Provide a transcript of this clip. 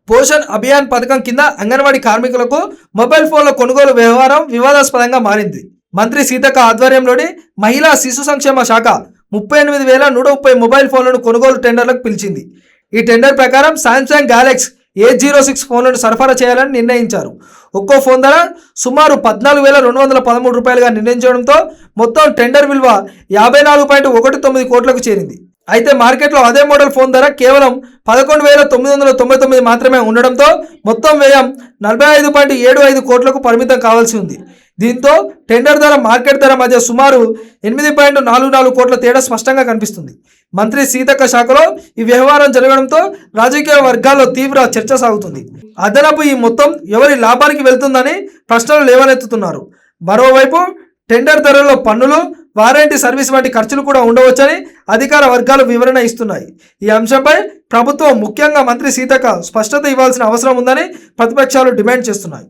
పోషణ్ అభియాన్ పథకం కింద అంగన్వాడీ కార్మికులకు మొబైల్ ఫోన్ల కొనుగోలు వ్యవహారం వివాదాస్పదంగా మారింది. మంత్రి సీతక్క ఆధ్వర్యంలోని మహిళా శిశు సంక్షేమ శాఖ 38,130 మొబైల్ ఫోన్లను కొనుగోలు టెండర్లకు పిలిచింది. ఈ టెండర్ ప్రకారం సామ్సంగ్ గ్యాలక్సీ A06 ఫోన్లను సరఫరా చేయాలని నిర్ణయించారు. ఒక్కో ఫోన్ ధర సుమారు 14,213 రూపాయలుగా నిర్ణయించడంతో మొత్తం టెండర్ విలువ 54.19 కోట్లకు చేరింది. అయితే మార్కెట్లో అదే మోడల్ ఫోన్ ధర కేవలం 11,999 మాత్రమే ఉండడంతో మొత్తం వ్యయం 45.75 కోట్లకు పరిమితం కావాల్సి ఉంది. దీంతో టెండర్ ధర మార్కెట్ ధర మధ్య సుమారు 8.44 కోట్ల తేడా స్పష్టంగా కనిపిస్తుంది. మంత్రి సీతక్క శాఖలో ఈ వ్యవహారం జరగడంతో రాజకీయ వర్గాల్లో తీవ్ర చర్చ సాగుతుంది. అదనపు ఈ మొత్తం ఎవరి లాభానికి వెళ్తుందని ప్రశ్నలు లేవనెత్తుతున్నారు. మరోవైపు టెండర్ ధరల్లో పన్నులు, వారంటీ సర్వీస్ వంటి ఖర్చులు కూడా ఉండవచ్చని అధికార వర్గాలు వివరణ ఇస్తున్నాయి. ఈ అంశంపై ప్రభుత్వం, ముఖ్యంగా మంత్రి సీతక్క స్పష్టత ఇవ్వాల్సిన అవసరం ఉందని ప్రతిపక్షాలు డిమాండ్ చేస్తున్నాయి.